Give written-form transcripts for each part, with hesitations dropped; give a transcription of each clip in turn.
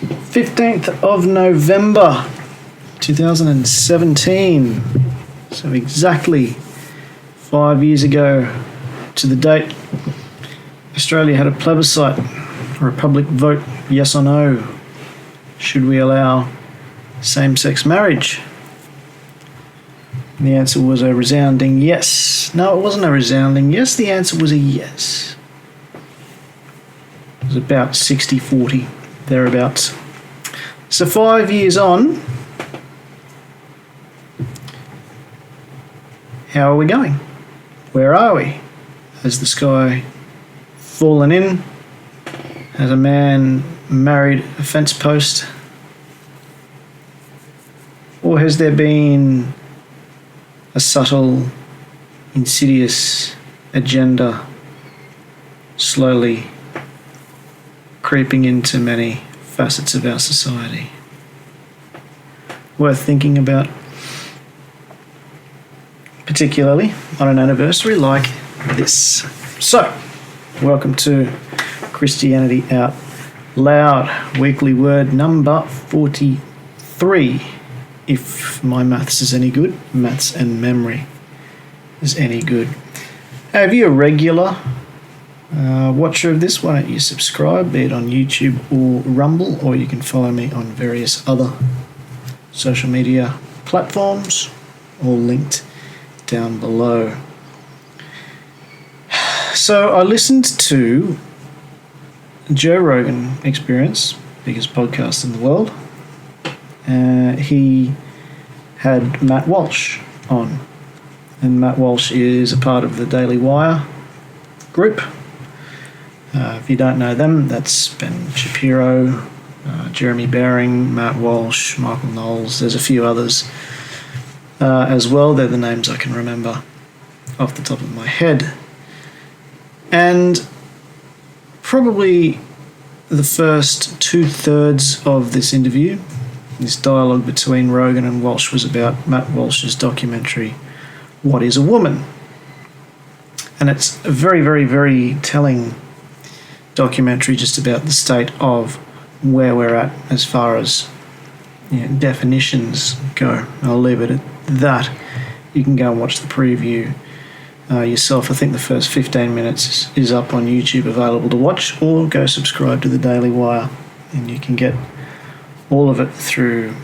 15th of November 2017. So exactly 5 years ago to the date, Australia had a plebiscite or a public vote, yes or no. Should we allow same-sex marriage? And the answer was a resounding yes. No, it wasn't a resounding yes. The answer was a yes. It was about 60-40, thereabouts. So 5 years on, how are we going? Where are we? Has the sky fallen in? Has a man married a fence post? Or has there been a subtle, insidious agenda slowly creeping into many facets of our society? Worth thinking about, particularly on an anniversary like this. So, welcome to Christianity Out Loud, weekly word number 43. If my maths is any good, maths and memory is any good. Hey, if you're a regular watcher of this, why don't you subscribe, be it on YouTube or Rumble, or you can follow me on various other social media platforms, all linked down below. So I listened to Joe Rogan Experience, biggest podcast in the world. He had Matt Walsh on, and Matt Walsh is a part of the Daily Wire group. If you don't know them, that's Ben Shapiro, Jeremy Baring, Matt Walsh, Michael Knowles. There's a few others as well. They're the names I can remember off the top of my head. And probably the first 2/3 of this interview, this dialogue between Rogan and Walsh, was about Matt Walsh's documentary, What is a Woman? And it's a very, very, very telling documentary just about the state of where we're at as far as definitions go. I'll leave it at that. You can go and watch the preview yourself. I think the first 15 minutes is up on YouTube, available to watch, or go subscribe to the Daily Wire and you can get all of it through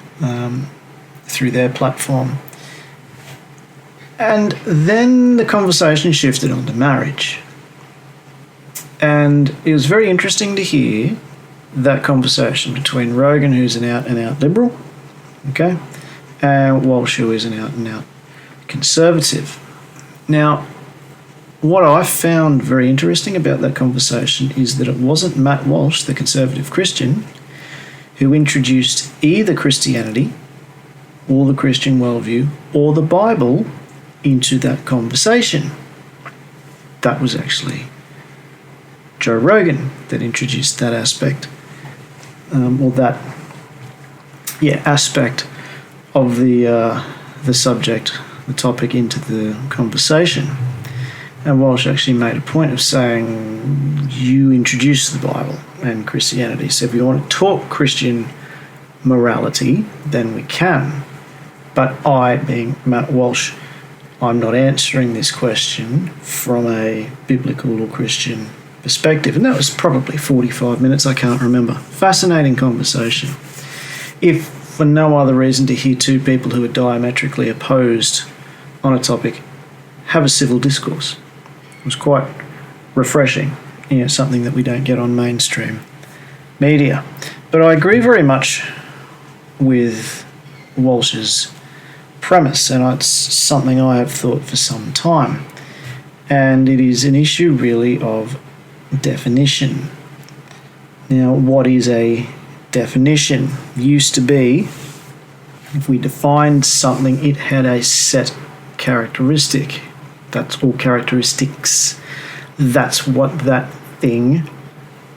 their platform. And then the conversation shifted onto marriage. And it was very interesting to hear that conversation between Rogan, who's an out-and-out liberal, okay, and Walsh, who is an out-and-out conservative. Now, what I found very interesting about that conversation is that it wasn't Matt Walsh, the conservative Christian, who introduced either Christianity or the Christian worldview or the Bible into that conversation. That was actually Joe Rogan that introduced that aspect, aspect of the subject, the topic, into the conversation. And Walsh actually made a point of saying, you introduced the Bible and Christianity, so if you want to talk Christian morality, then we can. But I, being Matt Walsh, I'm not answering this question from a biblical or Christian perspective. And that was probably 45 minutes, I can't remember. Fascinating conversation. If for no other reason to hear two people who are diametrically opposed on a topic have a civil discourse. It was quite refreshing, something that we don't get on mainstream media. But I agree very much with Walsh's premise, and it's something I have thought for some time. And it is an issue really of definition. Now, what is a definition? Used to be, if we defined something, it had a set characteristic. That's all characteristics. That's what that thing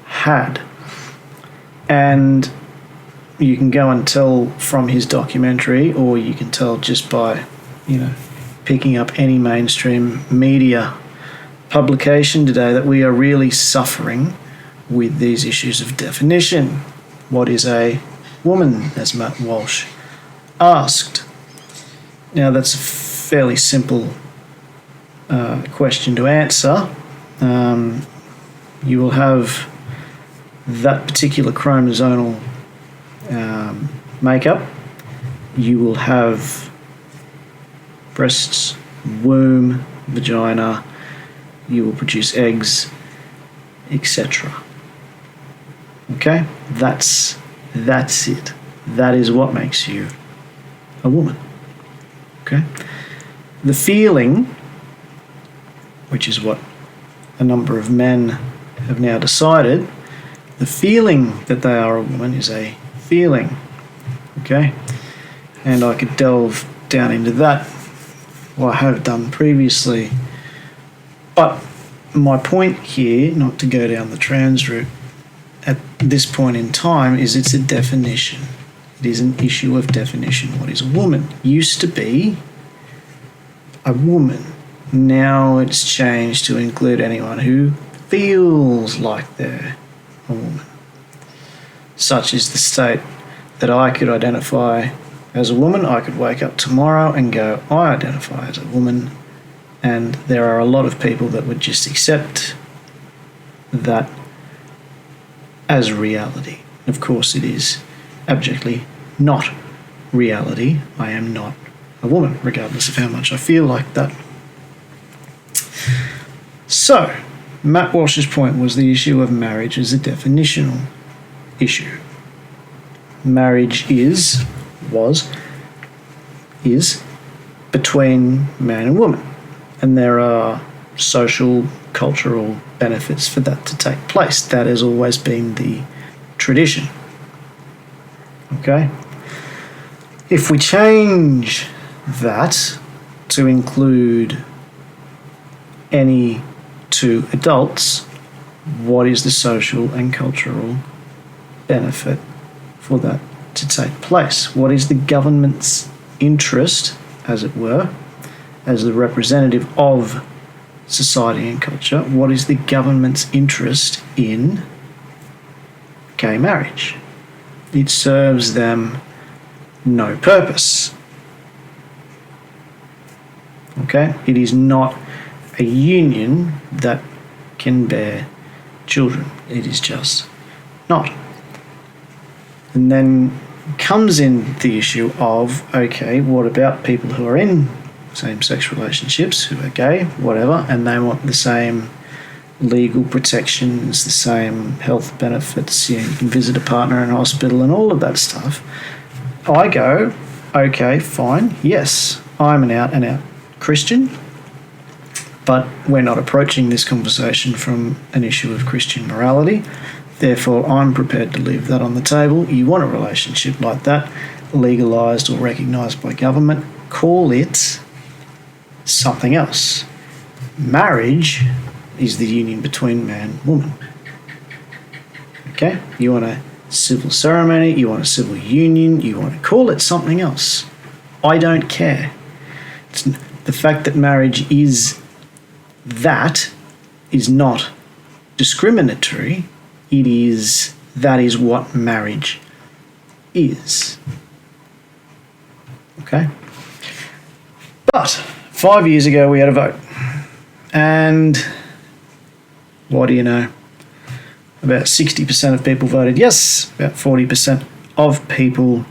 had. And you can go and tell from his documentary, or you can tell just by, picking up any mainstream media publication today, that we are really suffering with these issues of definition. what is a woman, as Matt Walsh asked. Now, that's a fairly simple question to answer. You will have that particular chromosomal makeup. You will have breasts, womb, vagina. You will produce eggs, etc. Okay? That's it. That is what makes you a woman. Okay? The feeling, which is what a number of men have now decided, the feeling that they are a woman is a feeling. Okay? And I could delve down into that, what I have done previously. But my point here, not to go down the trans route at this point in time, is it's a definition. It is an issue of definition. What is a woman? Used to be a woman. Now it's changed to include anyone who feels like they're a woman. Such is the state that I could identify as a woman. I could wake up tomorrow and go, I identify as a woman. And there are a lot of people that would just accept that as reality. Of course, it is abjectly not reality. I am not a woman, regardless of how much I feel like that. So, Matt Walsh's point was the issue of marriage is a definitional issue. Marriage is between man and woman. And there are social, cultural benefits for that to take place. That has always been the tradition. Okay? If we change that to include any two adults, what is the social and cultural benefit for that to take place? What is the government's interest, as it were, as the representative of society and culture? What is the government's interest in gay marriage? It serves them no purpose. Okay? It is not a union that can bear children. It is just not. And then comes in the issue of, okay, what about people who are in same-sex relationships, who are gay, whatever, and they want the same legal protections, the same health benefits, you can visit a partner in hospital and all of that stuff. I go, okay, fine, yes, I'm an out-and-out Christian, but we're not approaching this conversation from an issue of Christian morality. Therefore, I'm prepared to leave that on the table. You want a relationship like that, legalised or recognised by government, call it something else. Marriage is the union between man and woman. Okay? You want a civil ceremony, you want a civil union, you want to call it something else. I don't care. The fact that marriage is that is not discriminatory. That is what marriage is. Okay? But 5 years ago we had a vote. And what do you know? About 60% of people voted yes, about 40% of people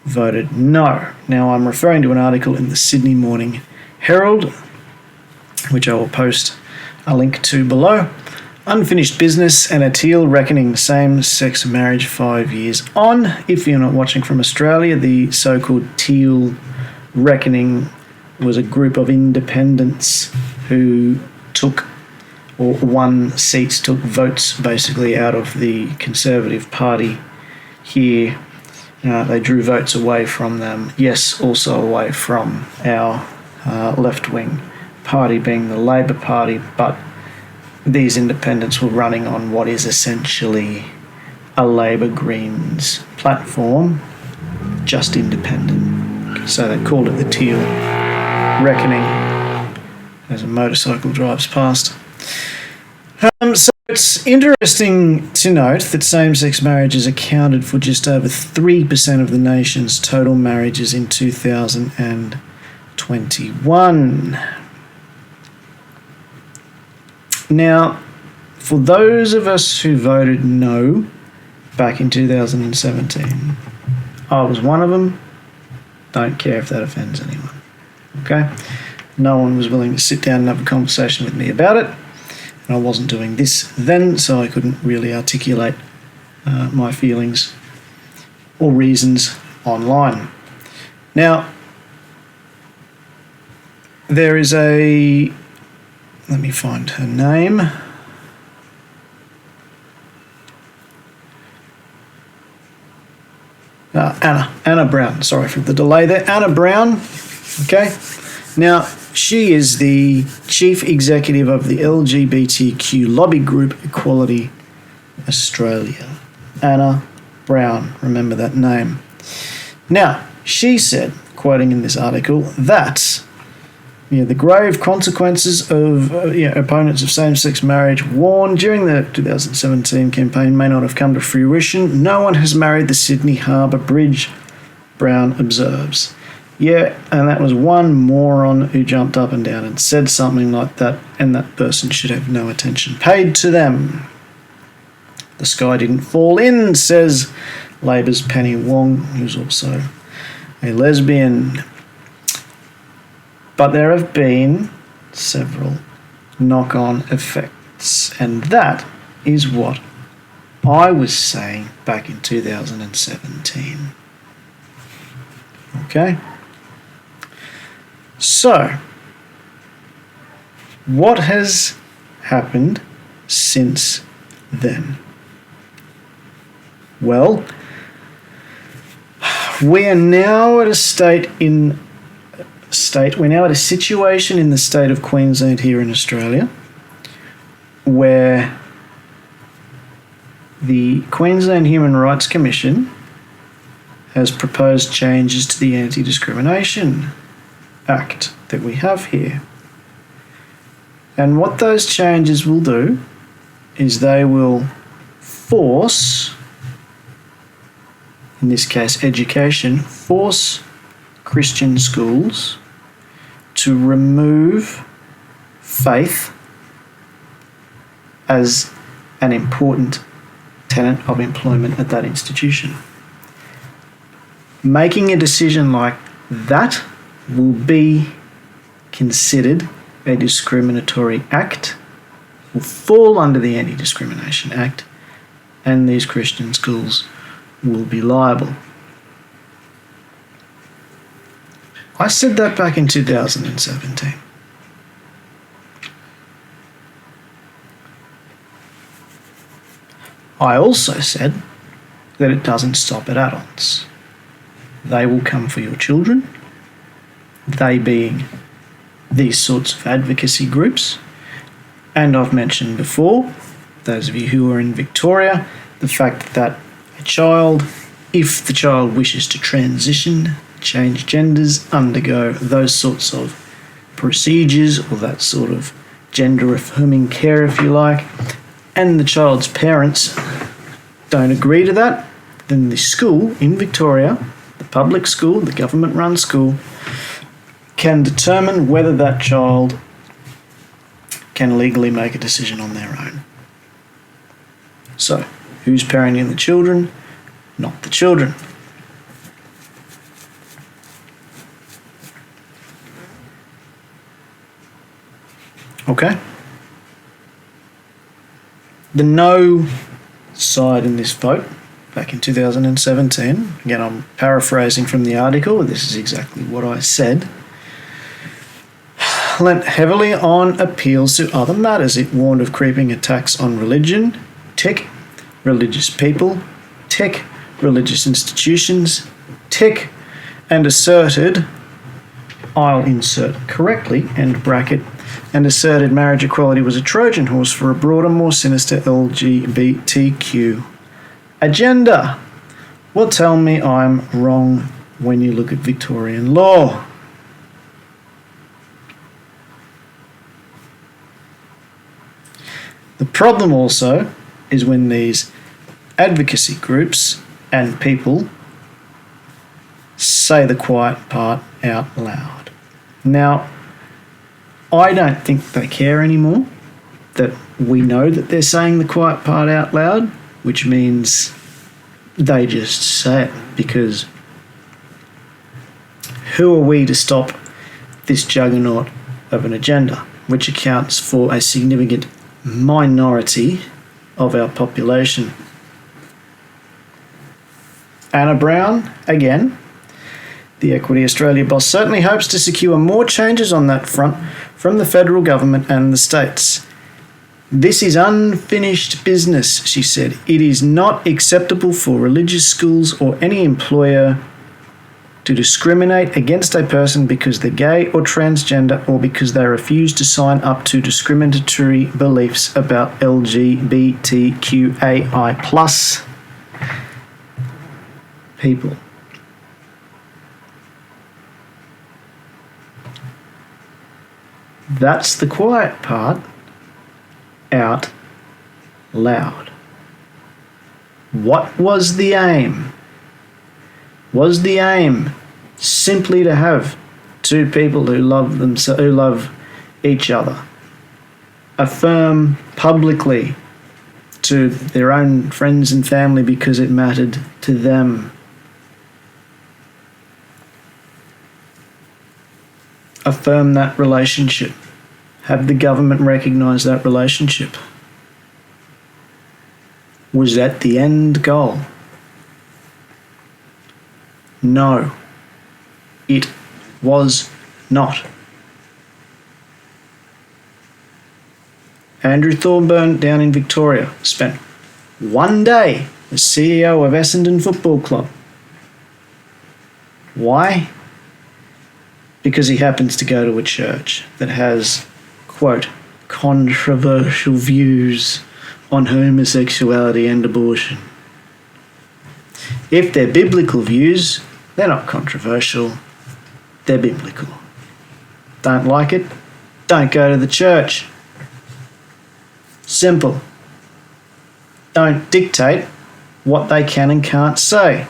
voted no. Now I'm referring to an article in the Sydney Morning Herald, which I will post a link to below. Unfinished business and a teal reckoning same-sex marriage 5 years on. If you're not watching from Australia, the so-called teal reckoning was a group of independents who won seats, took votes basically out of the Conservative Party here. They drew votes away from them. Yes, also away from our left-wing party, being the Labor Party, but these independents were running on what is essentially a Labor Greens platform, just independent. So they called it the teal reckoning as a motorcycle drives past. So it's interesting to note that same-sex marriages accounted for just over 3% of the nation's total marriages in 2021. Now, for those of us who voted no back in 2017, I was one of them. Don't care if that offends anyone. Okay? No one was willing to sit down and have a conversation with me about it. And I wasn't doing this then, so I couldn't really articulate my feelings or reasons online. Now, there is a... Let me find her name. Anna Brown. Sorry for the delay there. Anna Brown. Okay. Now, she is the chief executive of the LGBTQ lobby group Equality Australia. Anna Brown. Remember that name. Now, she said, quoting in this article, that the grave consequences of opponents of same-sex marriage warned during the 2017 campaign may not have come to fruition. No one has married the Sydney Harbour Bridge, Brown observes. Yeah, and that was one moron who jumped up and down and said something like that, and that person should have no attention paid to them. The sky didn't fall in, says Labor's Penny Wong, who's also a lesbian. But there have been several knock-on effects, and that is what I was saying back in 2017. Okay? So, what has happened since then? Well, we are now at a we're now at a situation in the state of Queensland here in Australia where the Queensland Human Rights Commission has proposed changes to the Anti-Discrimination Act that we have here. And what those changes will do is they will force, in this case education, force Christian schools to remove faith as an important tenet of employment at that institution. Making a decision like that will be considered a discriminatory act, will fall under the Anti-Discrimination Act, and these Christian schools will be liable. I said that back in 2017. I also said that it doesn't stop at adults. They will come for your children, they being these sorts of advocacy groups. And I've mentioned before, those of you who are in Victoria, the fact that a child, if the child wishes to transition, change genders, undergo those sorts of procedures or that sort of gender affirming care, if you like, and the child's parents don't agree to that, then the school in Victoria, the public school, the government-run school, can determine whether that child can legally make a decision on their own. So, who's parenting the children? Not the children. Okay? The no side in this vote back in 2017, again I'm paraphrasing from the article, this is exactly what I said, lent heavily on appeals to other matters. It warned of creeping attacks on religion, tick, religious people, tick, religious institutions, tick, and asserted, I'll insert correctly, end bracket, and asserted marriage equality was a Trojan horse for a broader, more sinister LGBTQ agenda. Well, tell me I'm wrong when you look at Victorian law. The problem also is when these advocacy groups and people say the quiet part out loud. Now, I don't think they care anymore that we know that they're saying the quiet part out loud, which means they just say it, because who are we to stop this juggernaut of an agenda, which accounts for a significant minority of our population? Anna Brown, again, the Equity Australia boss, certainly hopes to secure more changes on that front from the federal government and the states. This is unfinished business, she said. It is not acceptable for religious schools or any employer to discriminate against a person because they're gay or transgender or because they refuse to sign up to discriminatory beliefs about LGBTQAI plus people. That's the quiet part out loud. What was the aim? Was the aim simply to have two people who love each other affirm publicly to their own friends and family because it mattered to them? Affirm that relationship. Have the government recognise that relationship. Was that the end goal? No, it was not. Andrew Thorburn down in Victoria spent one day as CEO of Essendon Football Club. Why? Because he happens to go to a church that has, quote, controversial views on homosexuality and abortion. If they're biblical views, they're not controversial, they're biblical. Don't like it? Don't go to the church. Simple. Don't dictate what they can and can't say.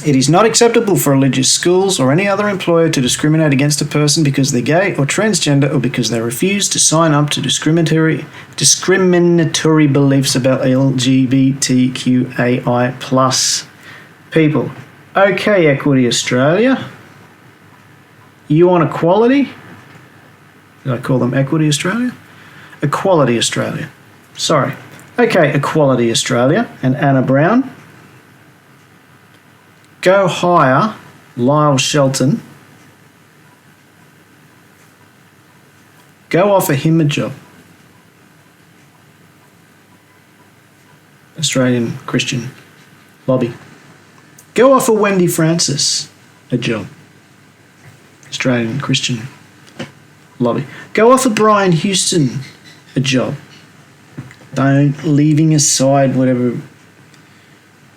It is not acceptable for religious schools or any other employer to discriminate against a person because they're gay or transgender or because they refuse to sign up to discriminatory beliefs about LGBTQAI plus people. Okay, Equity Australia. You want equality? Did I call them Equity Australia? Equality Australia. Sorry. Okay, Equality Australia and Anna Brown. Go hire Lyle Shelton. Go offer him a job. Australian Christian Lobby. Go offer Wendy Francis a job. Australian Christian Lobby. Go offer Brian Houston a job. Don't leaving aside whatever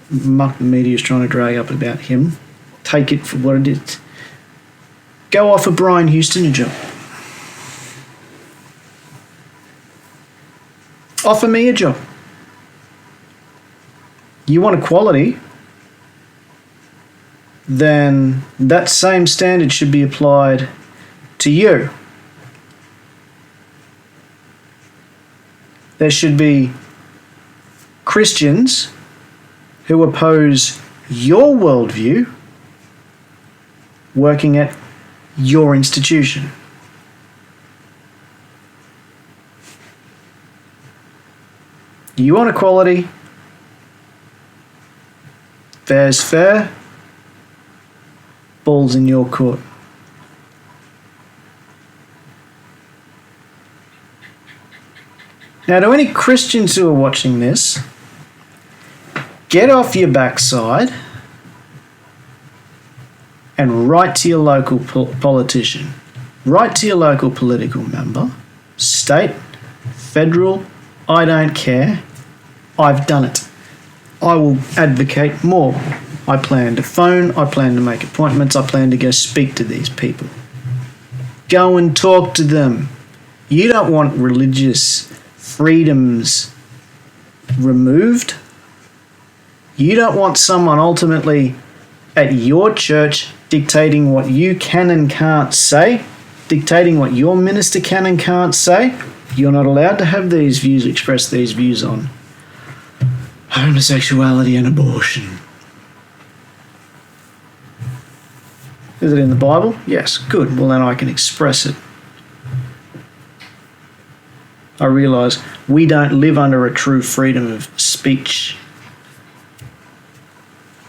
muck the media is trying to drag up about him. Take it for what it is. Go offer Brian Houston a job. Offer me a job. You want equality? Then that same standard should be applied to you. There should be Christians who oppose your worldview working at your institution. You want equality? Fair's fair. Ball's in your court. Now, to any Christians who are watching this, get off your backside and write to your local politician. Write to your local political member, state, federal, I don't care. I've done it. I will advocate more. I plan to phone, I plan to make appointments, I plan to go speak to these people. Go and talk to them. You don't want religious freedoms removed. You don't want someone ultimately at your church dictating what you can and can't say, dictating what your minister can and can't say. You're not allowed to have these views, express these views on homosexuality and abortion. Is it in the Bible? Yes, good. Well, then I can express it. I realise we don't live under a true freedom of speech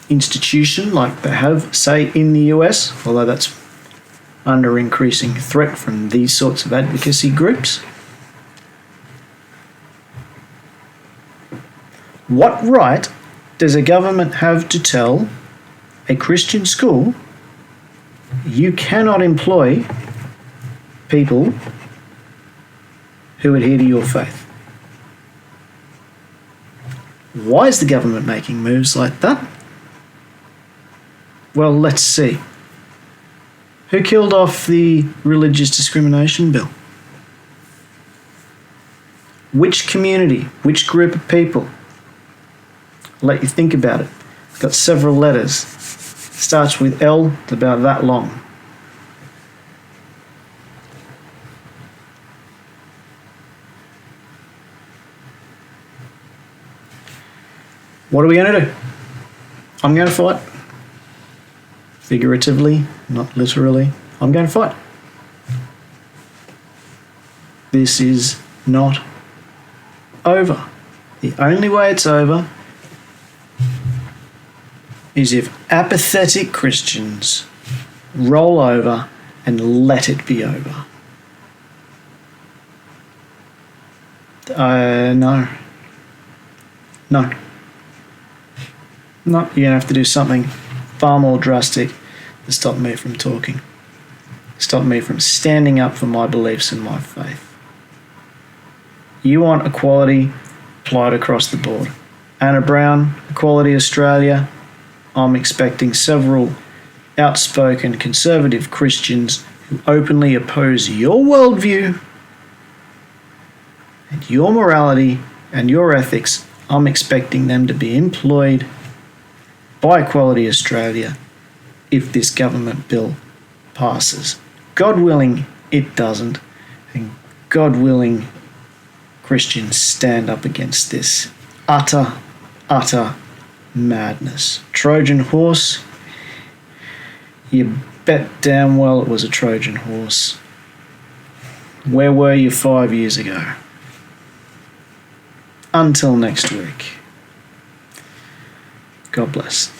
institution like they have, say, in the US, although that's under increasing threat from these sorts of advocacy groups. What right does a government have to tell a Christian school you cannot employ people who adhere to your faith? Why is the government making moves like that? Well, let's see. Who killed off the religious discrimination bill? Which community? Which group of people? I'll let you think about it. It's got several letters. Starts with L, it's about that long. What are we going to do? I'm going to fight. Figuratively, not literally. I'm going to fight. This is not over. The only way it's over is if apathetic Christians roll over and let it be over. No. No. No, you're going to have to do something far more drastic to stop me from talking. Stop me from standing up for my beliefs and my faith. You want equality applied across the board. Anna Brown, Equality Australia. I'm expecting several outspoken conservative Christians who openly oppose your worldview and your morality and your ethics. I'm expecting them to be employed by Equality Australia if this government bill passes. God willing, it doesn't. And God willing, Christians stand up against this utter madness. Trojan horse, you bet damn well it was a Trojan horse. Where were you 5 years ago? Until next week. God bless.